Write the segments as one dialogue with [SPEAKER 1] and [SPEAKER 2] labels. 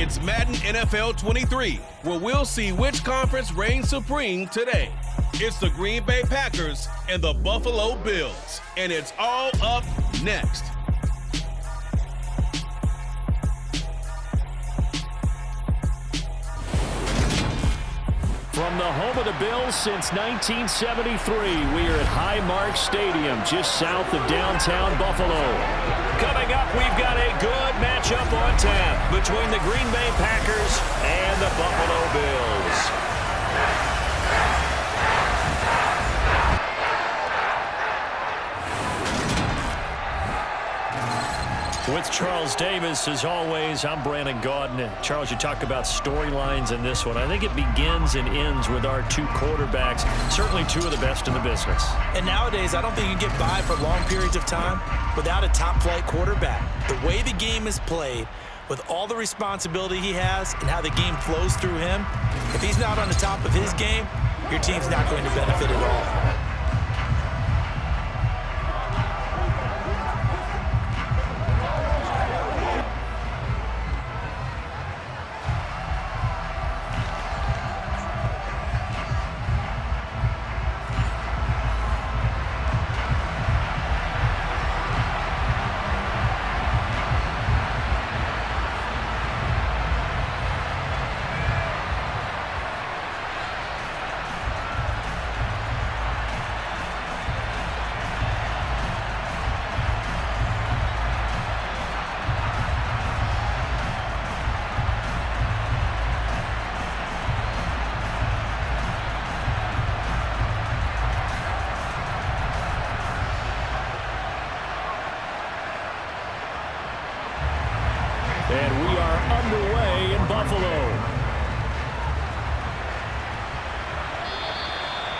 [SPEAKER 1] It's Madden NFL 23, where we'll see which conference reigns supreme today. It's the Green Bay Packers and the Buffalo Bills, and it's all up next.
[SPEAKER 2] From the home of the Bills since 1973, we are at Highmark Stadium, just south of downtown Buffalo. Coming up, we've got a good matchup on tap between the Green Bay Packers and the Buffalo Bills. With Charles Davis, as always, I'm Brandon Gaudin. Charles, you talk about storylines in this one. I think it begins and ends with our two quarterbacks, certainly two of the best in the business.
[SPEAKER 3] And nowadays, I don't think you can get by for long periods of time without a top-flight quarterback. The way the game is played, with all the responsibility he has and how the game flows through him, if he's not on the top of his game, your team's not going to benefit at all.
[SPEAKER 2] And we are underway in Buffalo.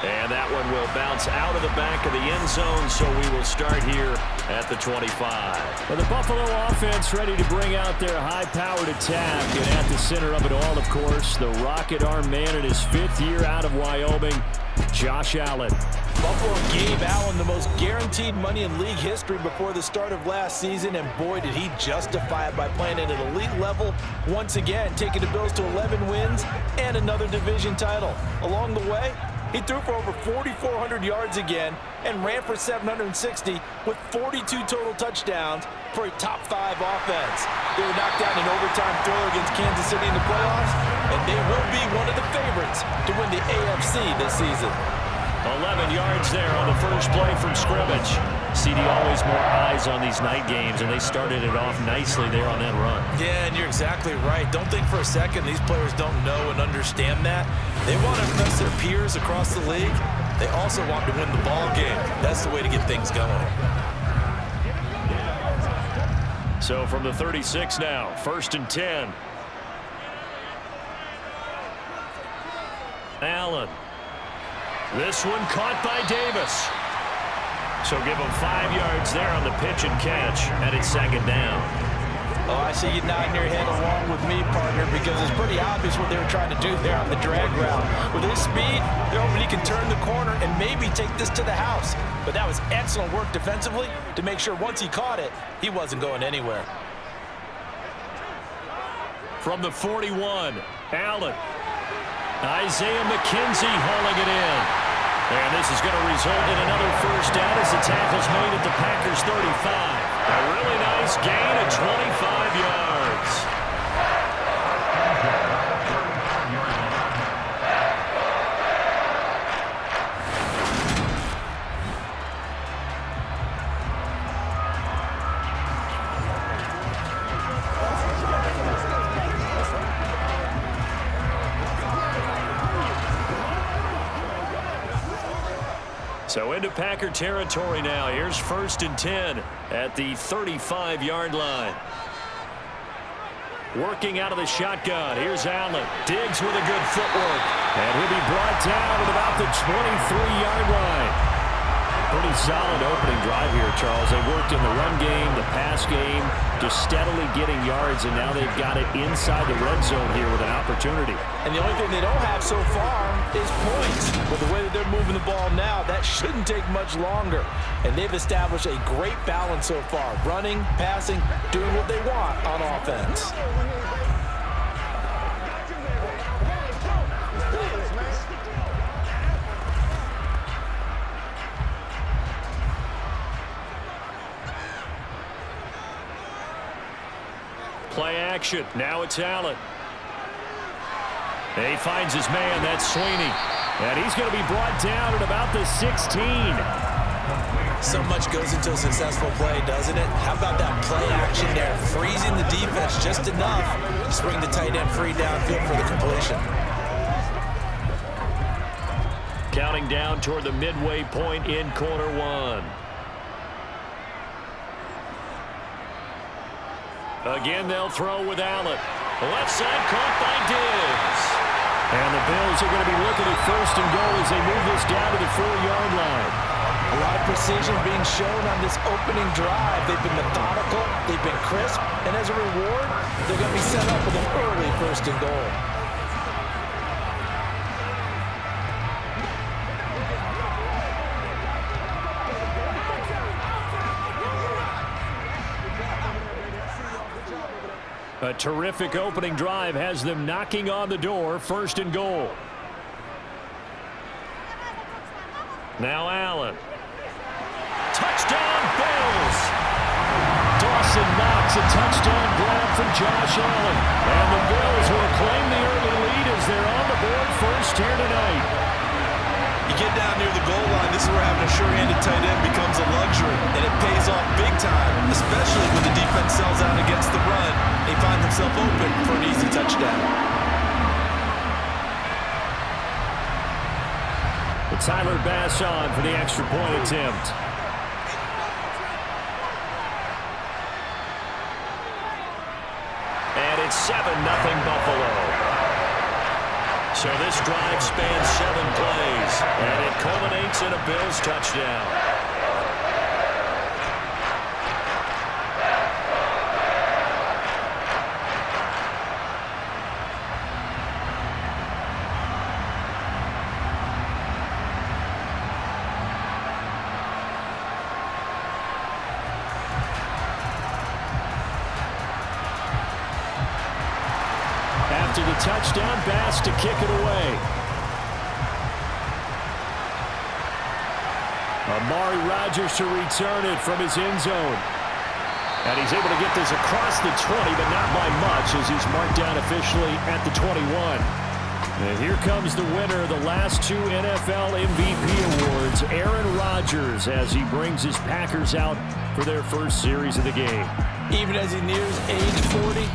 [SPEAKER 2] And that one will bounce out of the back of the end zone, so we will start here at the 25. Well, the Buffalo offense ready to bring out their high-powered attack. And at the center of it all, of course, the rocket arm man in his 5th year out of Wyoming, Josh Allen.
[SPEAKER 3] Buffalo gave Allen the most guaranteed money in league history before the start of last season, and boy, did he justify it by playing at an elite level once again, taking the Bills to 11 wins and another division title. Along the way, he threw for over 4,400 yards again and ran for 760 with 42 total touchdowns for a top-5 offense. They were knocked down in overtime thriller against Kansas City in the playoffs, and they will be one of the favorites to win the AFC this season.
[SPEAKER 2] 11 yards there on the first play from scrimmage. CD, always more eyes on these night games, and they started it off nicely there on that run.
[SPEAKER 3] Yeah, and you're exactly right. Don't think for a second these players don't know and understand that. They want to impress their peers across the league. They also want to win the ball game. That's the way to get things going.
[SPEAKER 2] So from the 36 now, 1st and 10. Allen. This one caught by Davis. So give him 5 yards there on the pitch and catch, and it's 2nd down.
[SPEAKER 3] Oh, I see you nodding your head along with me, partner, because it's pretty obvious what they were trying to do there on the drag route. With his speed, they're hoping he can turn the corner and maybe take this to the house. But that was excellent work defensively to make sure once he caught it, he wasn't going anywhere.
[SPEAKER 2] From the 41, Allen. Isaiah McKenzie hauling it in. And this is going to result in another first down as the tackle's made at the Packers' 35. A really nice gain of 25 yards. So into Packer territory now. Here's 1st and 10 at the 35-yard line. Working out of the shotgun. Here's Allen. Diggs with a good footwork. And he'll be brought down at about the 23-yard line. Pretty solid opening drive here, Charles. They worked in the run game, the pass game, just steadily getting yards, and now they've got it inside the red zone here with an opportunity.
[SPEAKER 3] And the only thing they don't have so far is points. With the way that they're moving the ball now, that shouldn't take much longer. And they've established a great balance so far. Running, passing, doing what they want on offense.
[SPEAKER 2] Play action. Now it's Allen. He finds his man. That's Sweeney. And he's going to be brought down at about the 16.
[SPEAKER 3] So much goes into a successful play, doesn't it? How about that play action there? Freezing the defense just enough to bring the tight end free downfield for the completion.
[SPEAKER 2] Counting down toward the midway point in quarter one. Again, they'll throw with Allen. Left side caught by Diggs. And the Bills are going to be looking at first and goal as they move this down to the 4-yard line.
[SPEAKER 3] A lot of precision being shown on this opening drive. They've been methodical, they've been crisp, and as a reward, they're going to be set up with an early first and goal.
[SPEAKER 2] A terrific opening drive has them knocking on the door, first and goal. Now Allen. Touchdown, Bills! Dawson knocks a touchdown grab from Josh Allen. And the Bills will claim the early lead as they're on the board first here tonight.
[SPEAKER 3] You get down near the goal line, this is where having a sure-handed tight end becomes a luxury, and it pays off big time, especially when the defense sells out against the run. They find themselves open for an easy touchdown.
[SPEAKER 2] Tyler Bass on for the extra point attempt. And it's 7-0 Buffalo. So this drive spans 7 plays, and it culminates in a Bills touchdown. After the touchdown, Bass to kick it away. Amari Rodgers to return it from his end zone. And he's able to get this across the 20, but not by much as he's marked down officially at the 21. And here comes the winner of the last 2 NFL MVP awards, Aaron Rodgers, as he brings his Packers out for their first series of the game.
[SPEAKER 3] Even as he nears age 40,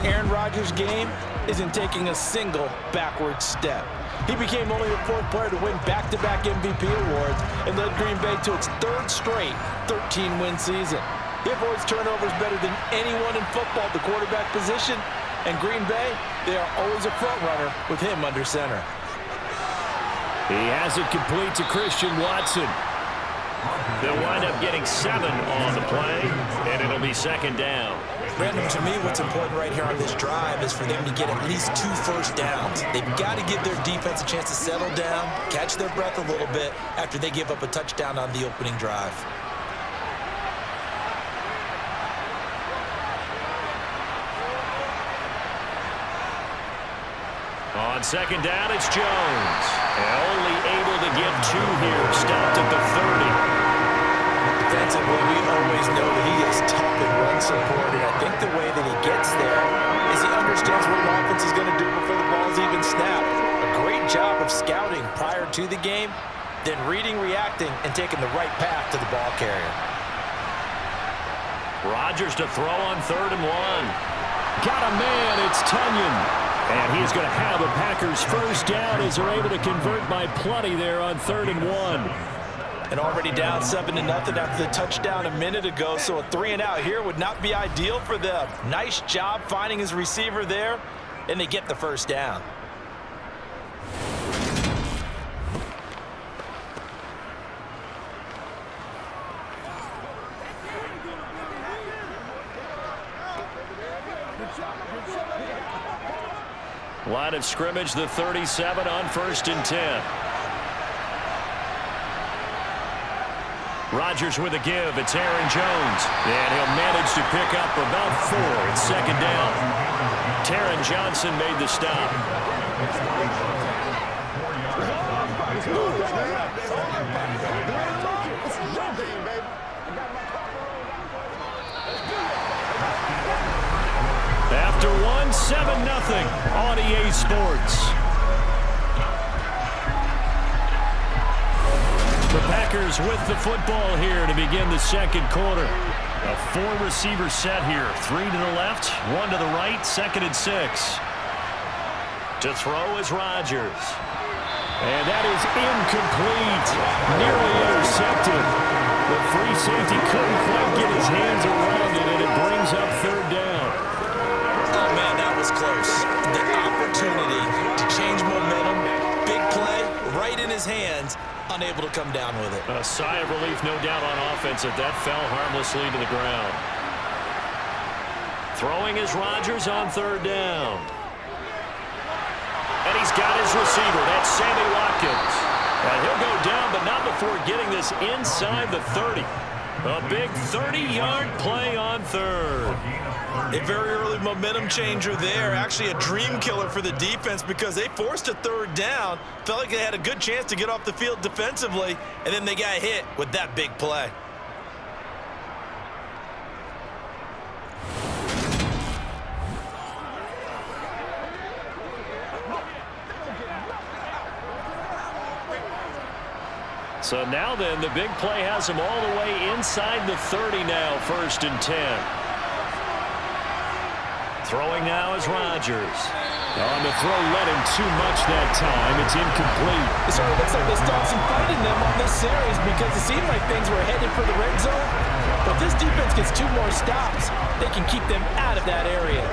[SPEAKER 3] Aaron Rodgers' game isn't taking a single backward step. He became only the 4th player to win back-to-back MVP awards and led Green Bay to its 3rd straight 13-win season. He avoids turnovers better than anyone in football at the quarterback position, and Green Bay, they are always a front runner with him under center.
[SPEAKER 2] He has it complete to Christian Watson. They'll wind up getting 7 on the play, and it'll be 2nd down.
[SPEAKER 3] Brandon, to me, what's important right here on this drive is for them to get at least 2 first downs. They've got to give their defense a chance to settle down, catch their breath a little bit after they give up a touchdown on the opening drive.
[SPEAKER 2] On 2nd down, it's Jones. And only able to get 2 here, stopped at the 30.
[SPEAKER 3] Defensively, we always know that he is tough in run support, and I think the way that he gets there is he understands what an offense is going to do before the ball's even snapped. A great job of scouting prior to the game, then reading, reacting, and taking the right path to the ball carrier.
[SPEAKER 2] Rodgers to throw on 3rd and 1. Got a man, it's Tunyon. And he's going to have the Packers first down as they're able to convert by plenty there on 3rd and 1.
[SPEAKER 3] And already down 7-0 after the touchdown a minute ago, so a 3-and-out here would not be ideal for them. Nice job finding his receiver there, and they get the first down.
[SPEAKER 2] Line of scrimmage, the 37 on 1st and 10. Rodgers with a give. It's Aaron Jones. And he'll manage to pick up about 4. It's 2nd down. Taron Johnson made the stop. After 1, 7-0 on EA Sports. The Packers with the football here to begin the 2nd quarter. A 4-receiver set here. 3 to the left, 1 to the right, 2nd and 6. To throw is Rodgers. And that is incomplete. Nearly intercepted. The free safety couldn't quite get his hands around it, and it brings up 3rd down.
[SPEAKER 3] Oh, man, that was close. The opportunity to change momentum, big play, right in his hands, unable to come down with it.
[SPEAKER 2] A sigh of relief, no doubt, on offense that fell harmlessly to the ground. Throwing is Rodgers on 3rd down. And he's got his receiver. That's Sammy Watkins. And he'll go down, but not before getting this inside the 30. A big 30-yard play on 3rd.
[SPEAKER 3] A very early momentum changer there. Actually a dream killer for the defense because they forced a 3rd down. Felt like they had a good chance to get off the field defensively, and then they got hit with that big play.
[SPEAKER 2] So now then, the big play has him all the way inside the 30 now, 1st and 10. Throwing now is Rodgers. On the throw, led him too much that time. It's incomplete.
[SPEAKER 3] It sort of looks like they stopped some fight in them on this series because it seemed like things were headed for the red zone. But if this defense gets 2 more stops, they can keep them out of that area.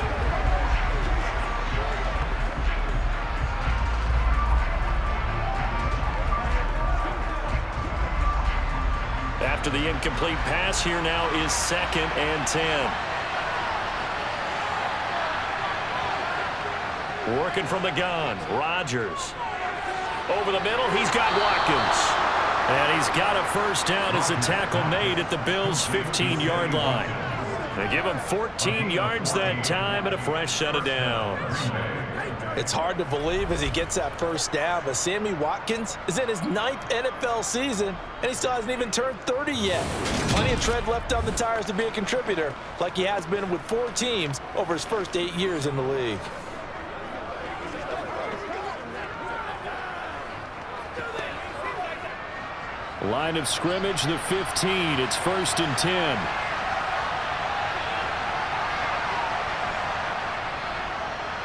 [SPEAKER 2] After the incomplete pass, here now is 2nd and 10. Working from the gun, Rodgers. Over the middle, he's got Watkins. And he's got a 1st down as a tackle made at the Bills' 15-yard line. They give him 14 yards that time and a fresh set of downs.
[SPEAKER 3] It's hard to believe as he gets that 1st down, but Sammy Watkins is in his 9th NFL season, and he still hasn't even turned 30 yet. Plenty of tread left on the tires to be a contributor, like he has been with 4 teams over his first 8 years in the league.
[SPEAKER 2] Line of scrimmage, the 15. It's 1st and 10.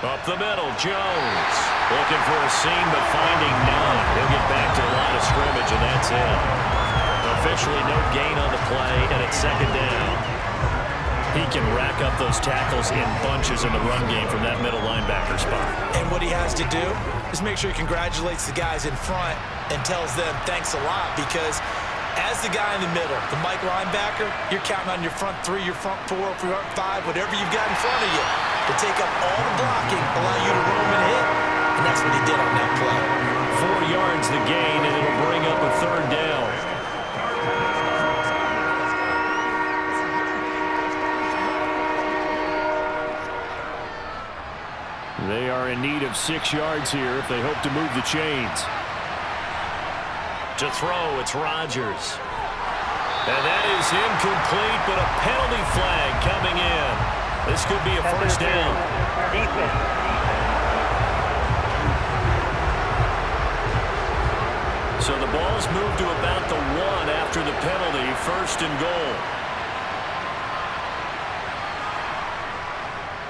[SPEAKER 2] Up the middle, Jones. Looking for a seam, but finding none. He'll get back to the line of scrimmage, and that's it. Officially no gain on the play, and it's 2nd down. He can rack up those tackles in bunches in the run game from that middle linebacker spot.
[SPEAKER 3] And what he has to do is make sure he congratulates the guys in front and tells them thanks a lot, because as the guy in the middle, the Mike linebacker, you're counting on your front 3, your front 4, front 5, whatever you've got in front of you to take up all the blocking, allow you to roam and hit. And that's what he did on that play.
[SPEAKER 2] 4 yards the gain, and it'll bring up a 3rd down. They are in need of 6 yards here if they hope to move the chains. To throw, it's Rodgers. And that is incomplete, but a penalty flag coming in. This could be a 1st down. So the ball's moved to about the 1 after the penalty, 1st and goal.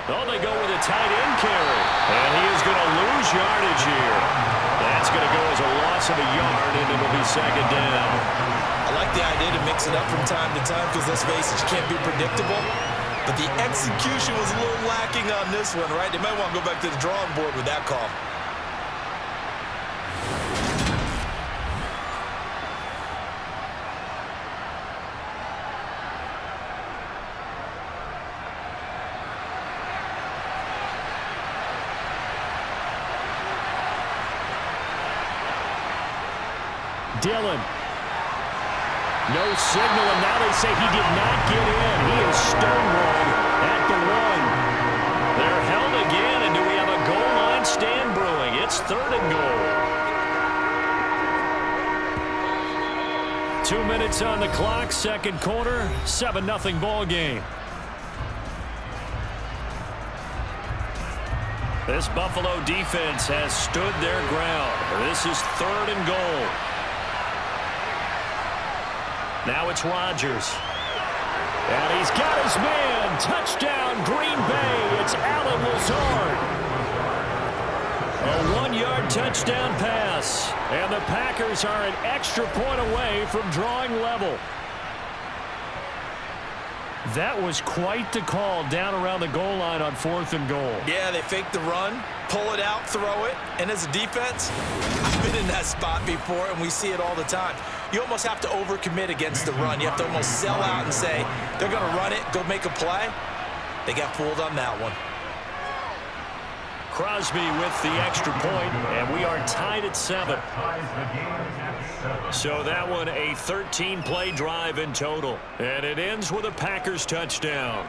[SPEAKER 2] Oh, they go with a tight end carry. And he is going to lose yardage here. That's going to go as a loss of a yard, and it'll be 2nd down.
[SPEAKER 3] I like the idea to mix it up from time to time because, let's face it, you can't be predictable. But the execution was a little lacking on this one, right? They might want to go back to the drawing board with that call.
[SPEAKER 2] Dillon. No signal, and now they say he did not get in. He is stonewalled at the 1. They're held again, and do we have a goal line stand brewing? It's 3rd and goal. 2 minutes on the clock, second quarter, 7-0 ball game. This Buffalo defense has stood their ground. This is 3rd and goal. Now it's Rodgers. And he's got his man. Touchdown, Green Bay. It's Allen Lazard. A 1-yard touchdown pass. And the Packers are an extra point away from drawing level. That was quite the call down around the goal line on 4th and goal.
[SPEAKER 3] Yeah, they fake the run, pull it out, throw it. And as a defense, I've been in that spot before, and we see it all the time. You almost have to overcommit against the run. You have to almost sell out and say, they're going to run it, go make a play. They got fooled on that one.
[SPEAKER 2] Crosby with the extra point, and we are tied at 7. So that one a 13-play drive in total, and it ends with a Packers touchdown.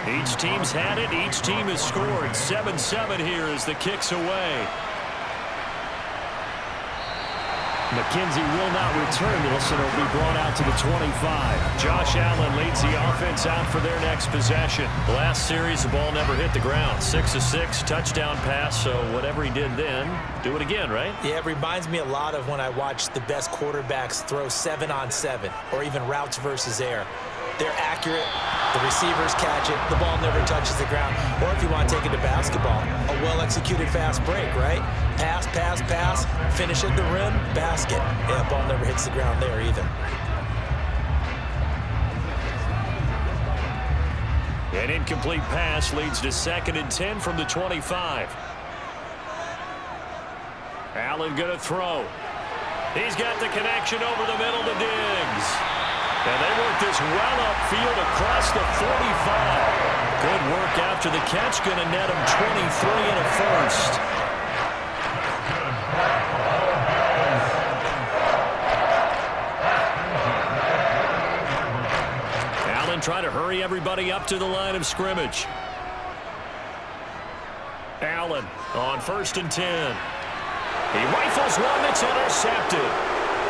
[SPEAKER 2] Each team's had it. Each team has scored. 7-7 here as the kick's away. McKenzie will not return this, and it'll be brought out to the 25. Josh Allen leads the offense out for their next possession. The last series, the ball never hit the ground. 6-of-6, touchdown pass, so whatever he did then, do it again, right?
[SPEAKER 3] Yeah, it reminds me a lot of when I watch the best quarterbacks throw 7-on-7 or even routes versus air. They're accurate. The receivers catch it. The ball never touches the ground. Or if you want to take it to basketball, a well-executed fast break, right? Pass, pass, pass, finish at the rim, basket. Yeah, the ball never hits the ground there either.
[SPEAKER 2] An incomplete pass leads to 2nd and 10 from the 25. Allen going to throw. He's got the connection over the middle to Diggs. And they work this well upfield across the 45. Good work after the catch. Going to net him 23 and a first. Allen trying to hurry everybody up to the line of scrimmage. Allen on 1st and 10. He rifles one that's intercepted.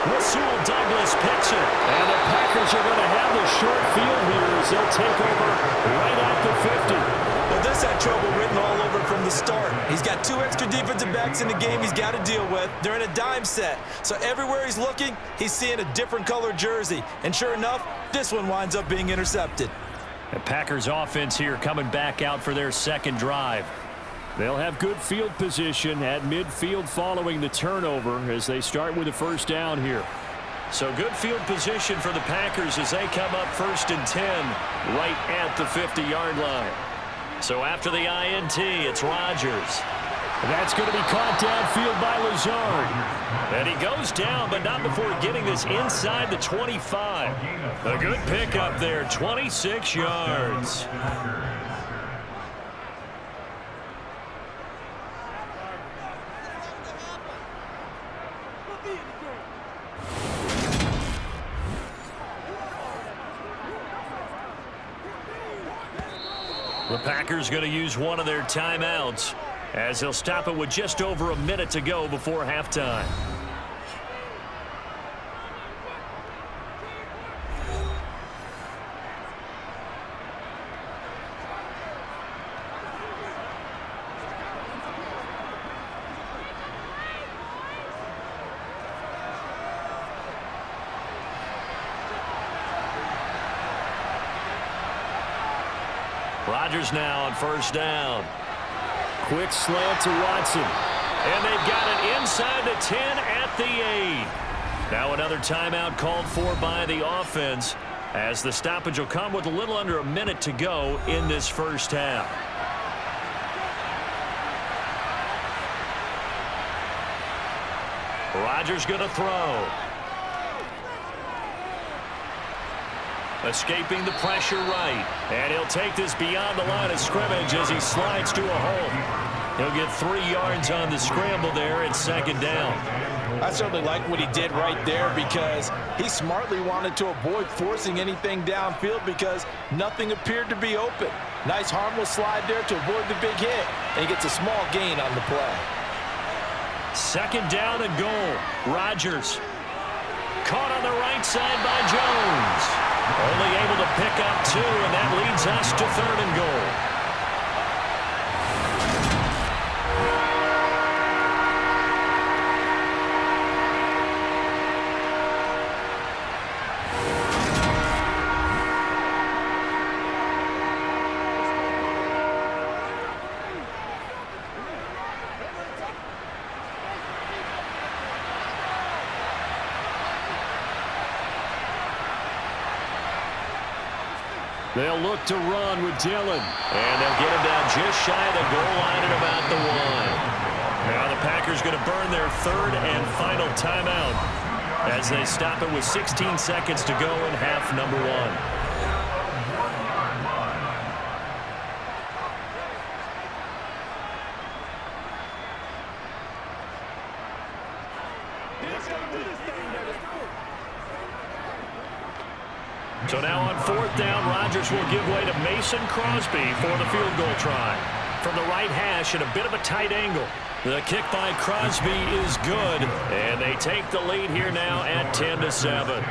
[SPEAKER 2] Rasul Douglas picks it. And the Packers are going to have the short field here as they'll take over right at the 50.
[SPEAKER 3] Well, this had trouble written all over from the start. He's got 2 extra defensive backs in the game he's got to deal with. They're in a dime set. So everywhere he's looking, he's seeing a different color jersey. And sure enough, this one winds up being intercepted.
[SPEAKER 2] The Packers offense here coming back out for their second drive. They'll have good field position at midfield following the turnover as they start with a first down here. So good field position for the Packers as they come up 1st and 10 right at the 50-yard line. So after the INT, it's Rodgers. That's going to be caught downfield by Lazard. And he goes down, but not before getting this inside the 25. A good pickup there, 26 yards. The Packers going to use one of their timeouts as they'll stop it with just over a minute to go before halftime. Rodgers now on first down. Quick slant to Watson. And they've got it inside the 10 at the 8. Now another timeout called for by the offense as the stoppage will come with a little under a minute to go in this first half. Rodgers going to throw. Escaping the pressure right. And he'll take this beyond the line of scrimmage as he slides to a hole. He'll get 3 yards on the scramble there at second down.
[SPEAKER 3] I certainly like what he did right there because he smartly wanted to avoid forcing anything downfield because nothing appeared to be open. Nice harmless slide there to avoid the big hit, and he gets a small gain on the play.
[SPEAKER 2] Second down and goal. Rodgers caught on the right side by Jones. Only able to pick up 2, and that leads us to third and goal. They'll look to run with Dillon. And they'll get him down just shy of the goal line at about the 1. Now the Packers going to burn their third and final timeout as they stop it with 16 seconds to go in half number 1. So now on fourth down, Rodgers will give way to Mason Crosby for the field goal try. From the right hash at a bit of a tight angle. The kick by Crosby is good, and they take the lead here now at 10-7.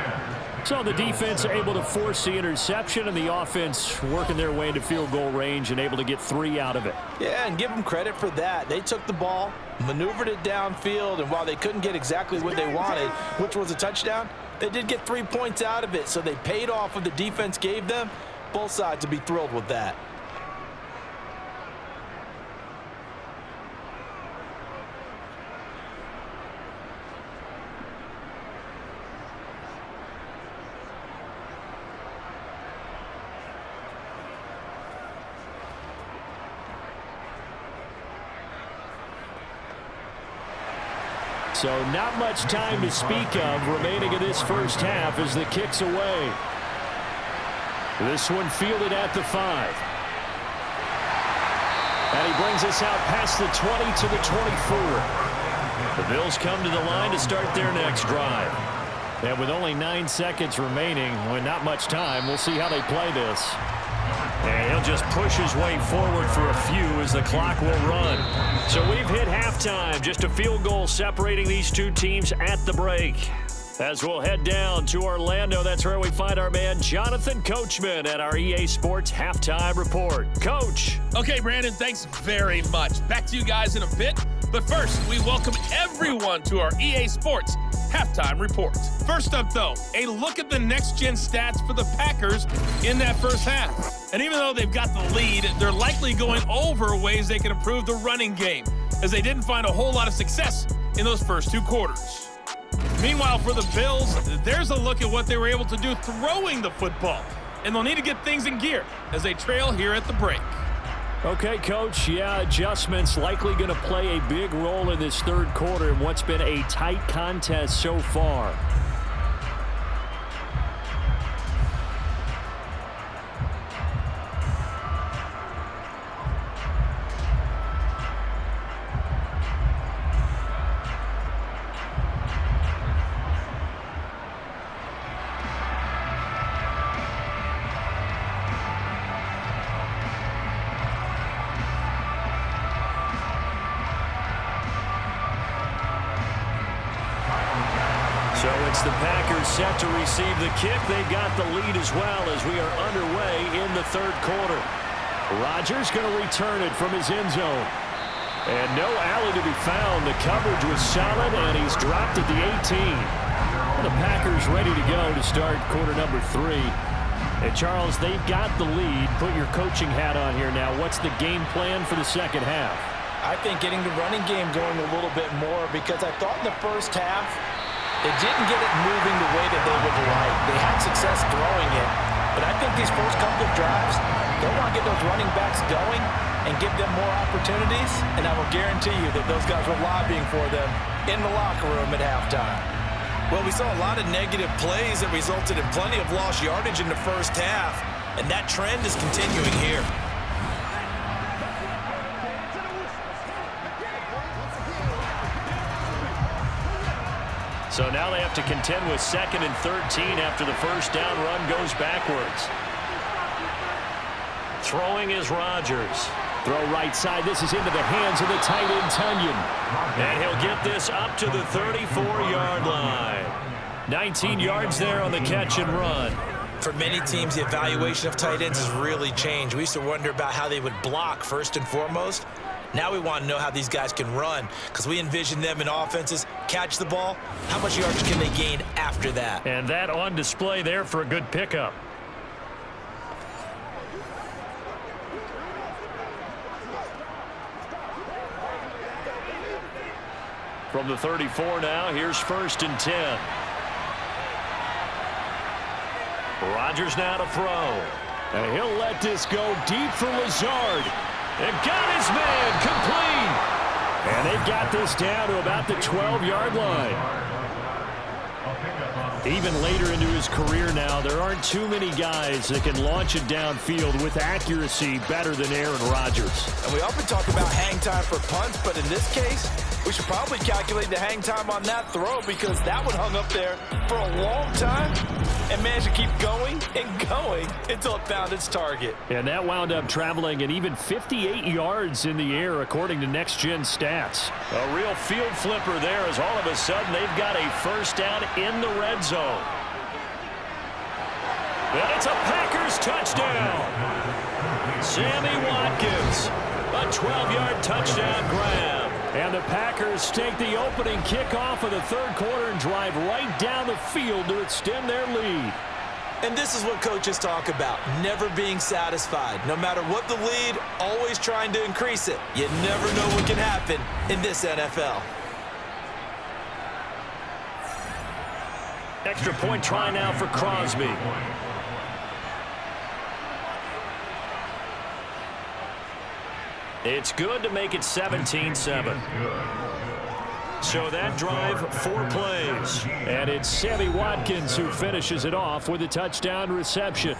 [SPEAKER 2] So the defense able to force the interception, and the offense working their way into field goal range and able to get 3 out of it.
[SPEAKER 3] Yeah, and give them credit for that. They took the ball, maneuvered it downfield, and while they couldn't get exactly what they wanted, which was a touchdown, they did get 3 points out of it, so they paid off what the defense gave them. Both sides would be thrilled with that.
[SPEAKER 2] So not much time to speak of remaining in this first half as the kick's away. This one fielded at the 5. And he brings us out past the 20 to the 24. The Bills come to the line to start their next drive. And with only 9 seconds remaining, with not much time, we'll see how they play this. And he'll just push his way forward for a few as the clock will run. So we've hit halftime. Just a field goal separating these two teams at the break. As we'll head down to Orlando, that's where we find our man Jonathan Coachman at our EA Sports Halftime Report. Coach.
[SPEAKER 1] Okay, Brandon, thanks very much. Back to you guys in a bit. But first, we welcome everyone to our EA Sports Halftime Report. First up, though, a look at the next-gen stats for the Packers in that first half. And even though they've got the lead, they're likely going over ways they can improve the running game, as they didn't find a whole lot of success in those first 2 quarters. Meanwhile, for the Bills, there's a look at what they were able to do throwing the football. And they'll need to get things in gear as they trail here at the break.
[SPEAKER 2] Okay, Coach, yeah, adjustments likely going to play a big role in this third quarter in what's been a tight contest so far. So it's the Packers set to receive the kick. They got the lead as well as we are underway in the third quarter. Rodgers going to return it from his end zone. And no alley to be found. The coverage was solid, and he's dropped at the 18. The Packers ready to go to start quarter number 3. And Charles, they've got the lead. Put your coaching hat on here now. What's the game plan for the second half?
[SPEAKER 3] I think getting the running game going a little bit more, because I thought in the first half They didn't get it moving the way that they would like. They had success throwing it, but I think these first couple of drives, they'll want to get those running backs going and give them more opportunities, and I will guarantee you that those guys were lobbying for them in the locker room at halftime. Well, we saw a lot of negative plays that resulted in plenty of lost yardage in the first half, and that trend is continuing here.
[SPEAKER 2] So now they have to contend with 2nd and 13 after the first down run goes backwards. Throwing is Rodgers. Throw right side. This is into the hands of the tight end, Tunyon. And he'll get this up to the 34-yard line. 19 yards there on the catch and run.
[SPEAKER 3] For many teams, the evaluation of tight ends has really changed. We used to wonder about how they would block first and foremost. Now we want to know how these guys can run, because we envision them in offenses catch the ball. How much yardage can they gain after that?
[SPEAKER 2] And that on display there for a good pickup. From the 34 now, here's 1st and 10. Rodgers now to throw. And he'll let this go deep for Lazard. And got his man complete. And they've got this down to about the 12-yard line. Even later into his career now, there aren't too many guys that can launch it downfield with accuracy better than Aaron Rodgers.
[SPEAKER 3] And we often talk about hang time for punts, but in this case, we should probably calculate the hang time on that throw, because that one hung up there for a long time and managed to keep going and going until it found its target.
[SPEAKER 2] And that wound up traveling an even 58 yards in the air, according to Next Gen Stats. A real field flipper there, as all of a sudden they've got a first down in the red zone. And it's a Packers touchdown. Sammy Watkins, a 12-yard touchdown grab. And the Packers take the opening kickoff of the third quarter and drive right down the field to extend their lead.
[SPEAKER 3] And this is what coaches talk about, never being satisfied. No matter what the lead, always trying to increase it. You never know what can happen in this NFL.
[SPEAKER 2] Extra point try now for Crosby. It's good to make it 17-7. So that drive, 4 plays. And it's Sammy Watkins who finishes it off with a touchdown reception.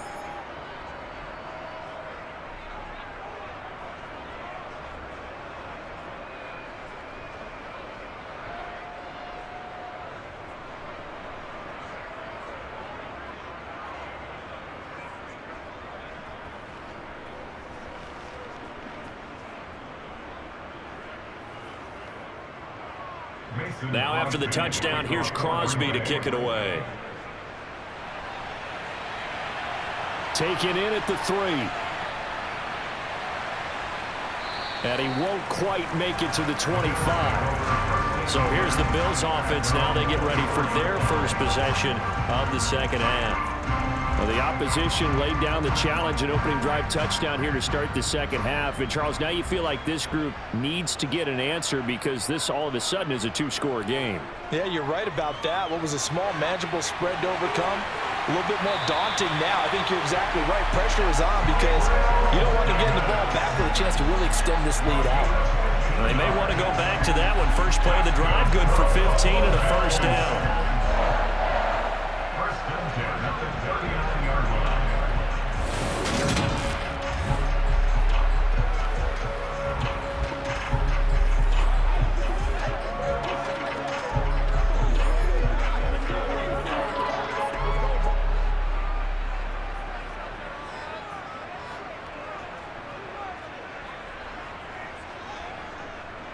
[SPEAKER 2] Now after the touchdown, here's Crosby to kick it away. Taken in at the 3. And he won't quite make it to the 25. So here's the Bills offense now. They get ready for their first possession of the second half. Well, the opposition laid down the challenge, an opening drive touchdown here to start the second half. And, Charles, now you feel like this group needs to get an answer, because this all of a sudden is a 2-score game.
[SPEAKER 3] Yeah, you're right about that. What was a small, manageable spread to overcome, a little bit more daunting now. I think you're exactly right. Pressure is on, because you don't want to get the ball back with a chance to really extend this lead out.
[SPEAKER 2] They may want to go back to that one. First play of the drive, good for 15 and a first down.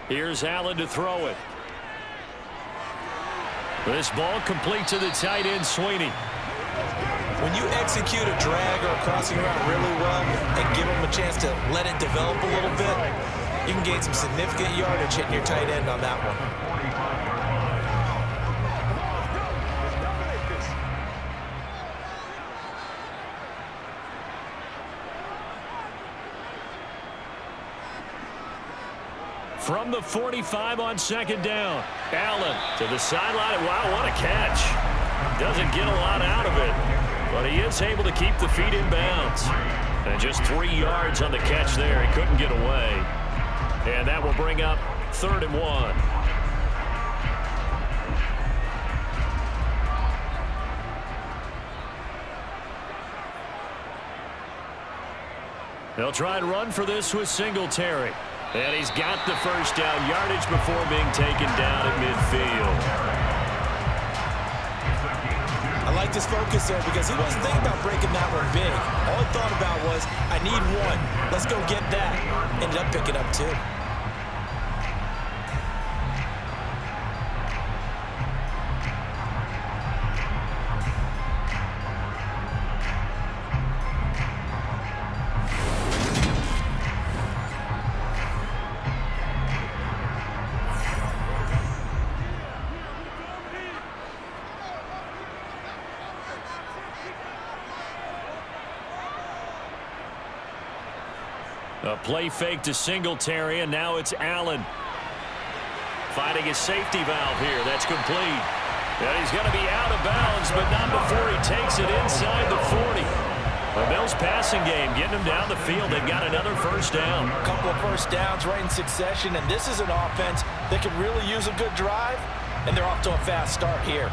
[SPEAKER 2] Here's Allen to throw it. This ball complete to the tight end, Sweeney.
[SPEAKER 3] When you execute a drag or a crossing route really well and give them a chance to let it develop a little bit, you can gain some significant yardage hitting your tight end on that one.
[SPEAKER 2] from the 45 on second down. Allen to the sideline. Wow, what a catch. Doesn't get a lot out of it, but he is able to keep the feet in bounds. And just 3 yards on the catch there. He couldn't get away. And that will bring up 3rd and 1. They'll try and run for this with Singletary. And he's got the first down yardage before being taken down at midfield.
[SPEAKER 3] I like this focus there because he wasn't thinking about breaking that one big. All he thought about was, I need one. Let's go get that. Ended up picking up 2.
[SPEAKER 2] A play fake to Singletary, and now it's Allen. Finding his safety valve here. That's complete. And he's going to be out of bounds, but not before he takes it inside the 40. The Bills passing game getting him down the field. They've got another first down.
[SPEAKER 3] A couple of first downs right in succession, and this is an offense that could really use a good drive, and they're off to a fast start here.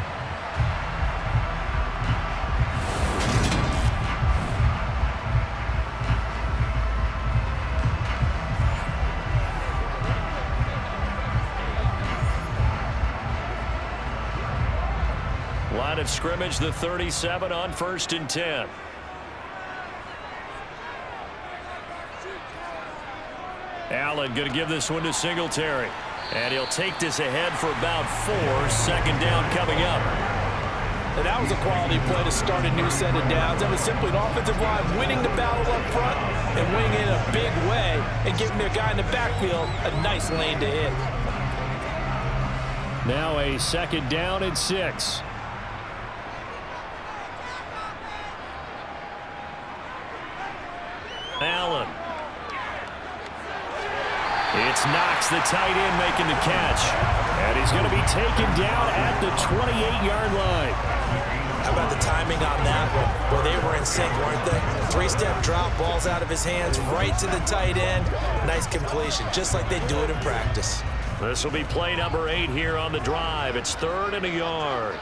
[SPEAKER 2] Line of scrimmage, the 37 on 1st and 10. Allen going to give this one to Singletary. And he'll take this ahead for about 4. 2nd down coming up.
[SPEAKER 3] And that was a quality play to start a new set of downs. That was simply an offensive line winning the battle up front and winning it in a big way and giving their guy in the backfield a nice lane to hit.
[SPEAKER 2] Now a 2nd down and 6. Allen. It's Knox, the tight end, making the catch. And he's going to be taken down at the 28-yard line.
[SPEAKER 3] How about the timing on that one? Well, they were in sync, weren't they? 3-step drop, balls out of his hands, right to the tight end. Nice completion, just like they do it in practice.
[SPEAKER 2] This will be play number 8 here on the drive. It's 3rd and a yard.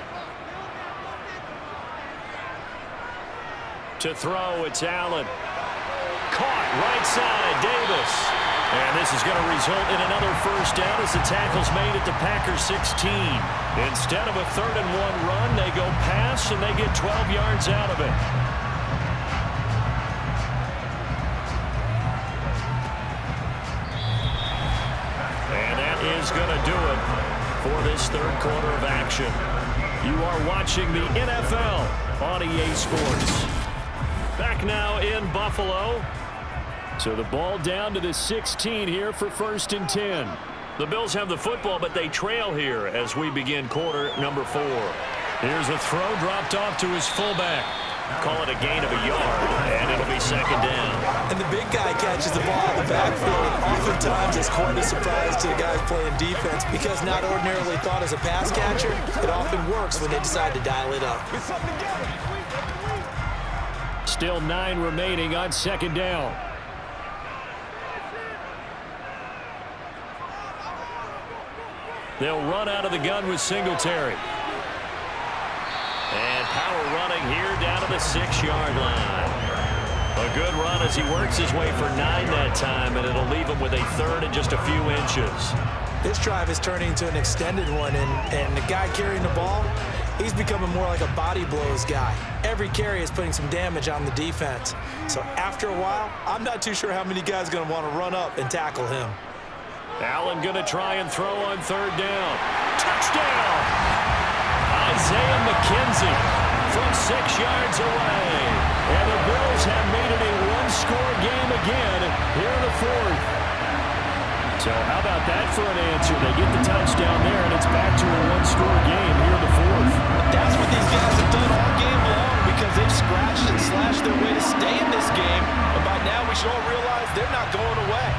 [SPEAKER 2] To throw, it's Allen. Caught right side, Davis. And this is going to result in another first down as the tackle's made at the Packers 16. Instead of a 3rd and 1 run, they go pass and they get 12 yards out of it. And that is going to do it for this 3rd quarter of action. You are watching the NFL on EA Sports. Back now in Buffalo. So the ball down to the 16 here for 1st and 10. The Bills have the football, but they trail here as we begin quarter number 4. Here's a throw dropped off to his fullback. Call it a gain of a yard, and it'll be 2nd down.
[SPEAKER 3] And the big guy catches the ball in the backfield. Oftentimes it's quite a surprise to the guys playing defense because not ordinarily thought as a pass catcher, it often works when they decide to dial it up.
[SPEAKER 2] Still 9 remaining on 2nd down. They'll run out of the gun with Singletary. And power running here down to the 6-yard line. A good run as he works his way for 9 that time, and it'll leave him with a 3rd and just a few inches.
[SPEAKER 3] This drive is turning into an extended one, and the guy carrying the ball, he's becoming more like a body blows guy. Every carry is putting some damage on the defense. So after a while, I'm not too sure how many guys are going to want to run up and tackle him.
[SPEAKER 2] Allen going to try and throw on 3rd down. Touchdown! Isaiah McKenzie from 6 yards away. And the Bills have made it a 1-score game again here in the 4th. So how about that for an answer? They get the touchdown there, and it's back to a 1-score game here in the 4th.
[SPEAKER 3] That's what these guys have done all game long because they've scratched and slashed their way to stay in this game. And by now we should all realize they're not going away.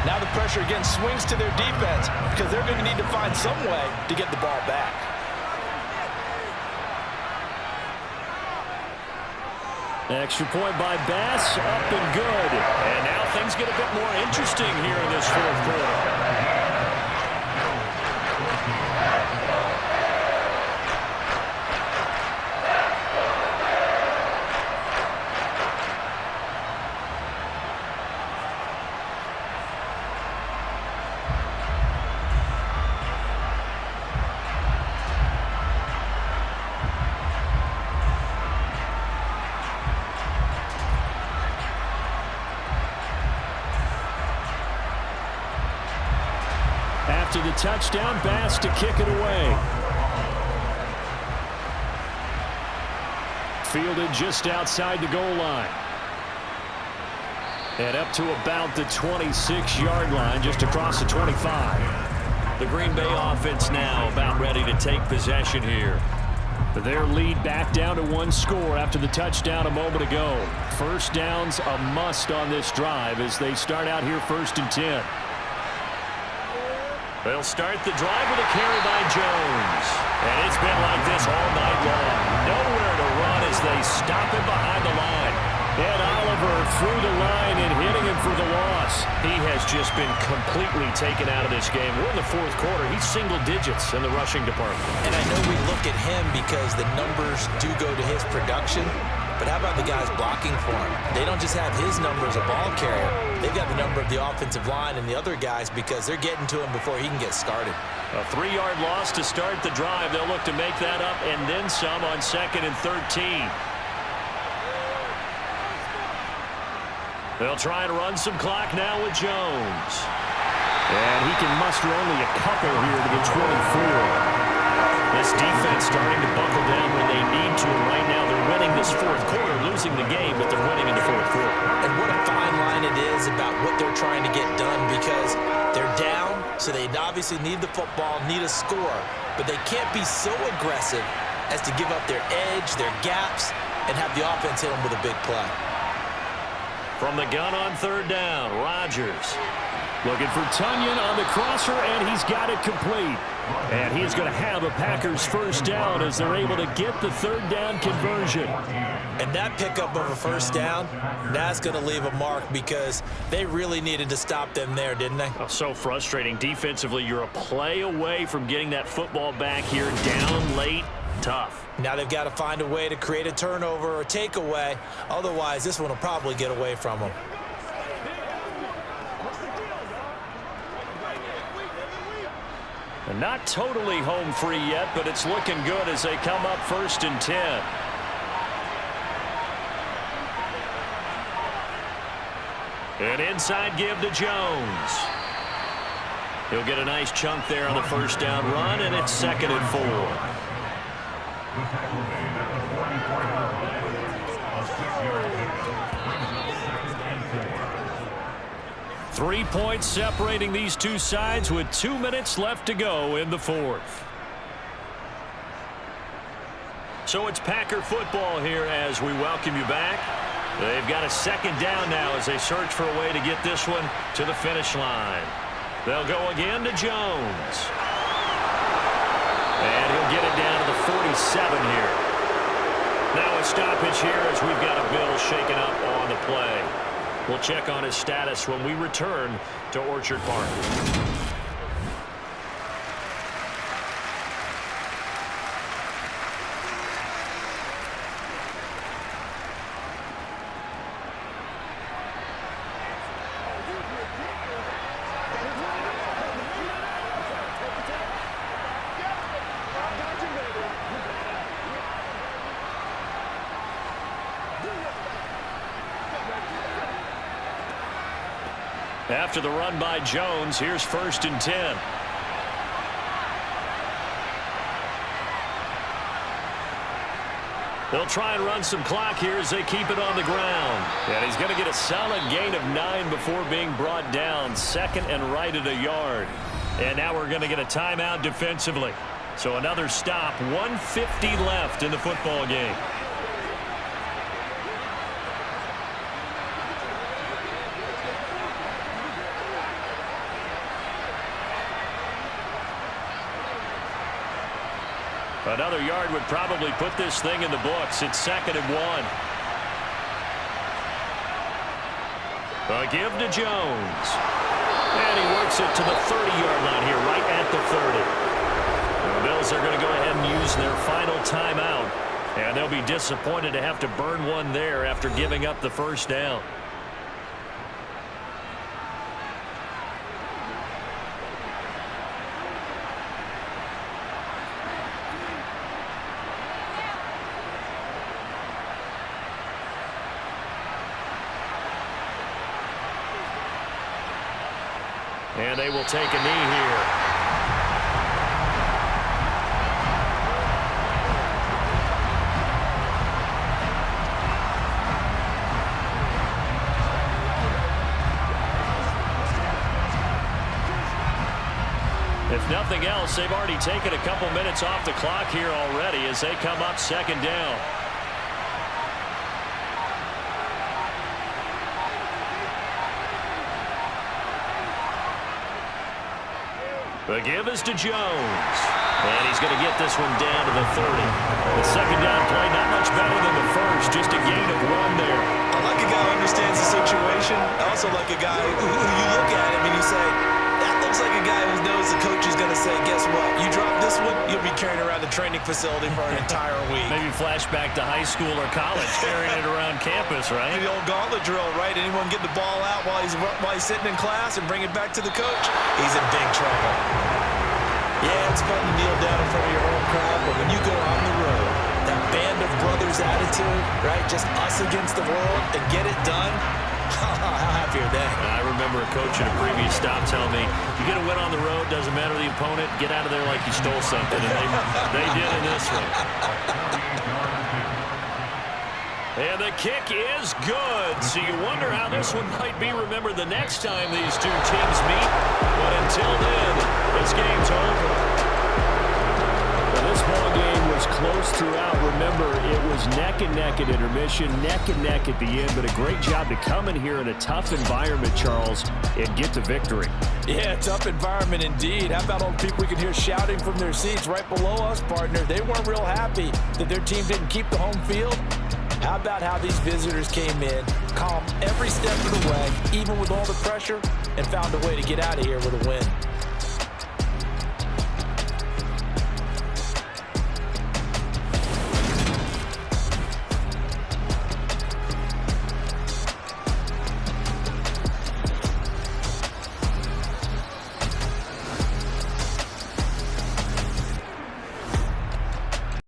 [SPEAKER 3] Now the pressure again swings to their defense because they're going to need to find some way to get the ball back.
[SPEAKER 2] Extra point by Bass, up and good. And now things get a bit more interesting here in this fourth quarter. After the touchdown, Bass to kick it away. Fielded just outside the goal line. And up to about the 26-yard line, just across the 25. The Green Bay offense now about ready to take possession here. Their lead back down to one score after the touchdown a moment ago. First down's a must on this drive as they start out here 1st and 10. They'll start the drive with a carry by Jones. And it's been like this all night long. Nowhere to run as they stop him behind the line. And Oliver through the line and hitting him for the loss. He has just been completely taken out of this game. We're in the fourth quarter. He's single digits in the rushing department.
[SPEAKER 3] And I know we look at him because the numbers do go to his production. But how about the guys blocking for him? They don't just have his number as a ball carrier. They've got the number of the offensive line and the other guys because they're getting to him before he can get started.
[SPEAKER 2] A 3-yard loss to start the drive. They'll look to make that up and then some on 2nd and 13. They'll try and run some clock now with Jones. And he can muster only a couple here to the 24. This defense starting to buckle down when they need to. And right now they're winning this fourth quarter, losing the game, but they're winning in the fourth quarter.
[SPEAKER 3] And what a fine line it is about what they're trying to get done because they're down, so they obviously need the football, need a score, but they can't be so aggressive as to give up their edge, their gaps, and have the offense hit them with a big play.
[SPEAKER 2] From the gun on 3rd down, Rodgers looking for Tunyon on the crosser, and he's got it complete. And he's going to have a Packers first down as they're able to get the 3rd down conversion.
[SPEAKER 3] And that pickup of a first down, that's going to leave a mark because they really needed to stop them there, didn't they?
[SPEAKER 2] Oh, so frustrating. Defensively, you're a play away from getting that football back here, down late, tough.
[SPEAKER 3] Now they've got to find a way to create a turnover or takeaway. Otherwise, this one will probably get away from them.
[SPEAKER 2] And not totally home free yet, but it's looking good as they come up 1st and 10. An inside give to Jones. He'll get a nice chunk there on the first down run, and it's 2nd and 4. 3 points separating these two sides with 2 minutes left to go in the fourth. So it's Packer football here as we welcome you back. They've got a 2nd down now as they search for a way to get this one to the finish line. They'll go again to Jones. And he'll get it down to the 47 here. Now a stoppage here as we've got a Bill shaken up on the play. We'll check on his status when we return to Orchard Park. After the run by Jones, here's 1st and 10. They'll try and run some clock here as they keep it on the ground. And he's going to get a solid gain of 9 before being brought down. 2nd and right at a yard. And now we're going to get a timeout defensively. So another stop, 1:50 left in the football game. Another yard would probably put this thing in the books. It's 2nd and 1. A give to Jones. And he works it to the 30-yard line here, right at the 30. The Bills are going to go ahead and use their final timeout. And they'll be disappointed to have to burn one there after giving up the first down. And they will take a knee here. If nothing else, they've already taken a couple minutes off the clock here already as they come up 2nd down. The give is to Jones. And he's going to get this one down to the 30. The 2nd down play, not much better than the first. Just a gain of 1 there.
[SPEAKER 3] I like a guy who understands the situation. I also like a guy who you look at him and you say, that looks like a guy who knows the coach is going to say, guess what? You drop this one, you'll be carrying around the training facility for an entire week.
[SPEAKER 2] Maybe flashback to high school or college, carrying it around campus, right?
[SPEAKER 3] The old gauntlet drill, right? Anyone get the ball out while he's sitting in class and bring it back to the coach? He's in big trouble. Yeah, it's fun to kneel down in front of your home crowd, but when you go on the road, that band of brothers attitude, right? Just us against the world and get it done. How happy are they?
[SPEAKER 2] I remember a coach at a previous stop telling me, you get a win on the road, doesn't matter the opponent, get out of there like you stole something. And they did in this one. And the kick is good. So you wonder how this one might be remembered the next time these two teams meet. But until then, this game's over. Well, this ball game was close throughout. Remember, it was neck and neck at intermission, neck and neck at the end. But a great job to come in here in a tough environment, Charles, and get the victory.
[SPEAKER 3] Yeah, tough environment indeed. How about all the people we can hear shouting from their seats right below us, partner? They weren't real happy that their team didn't keep the home field. How about how these visitors came in, calm every step of the way, even with all the pressure, and found a way to get out of here with a win.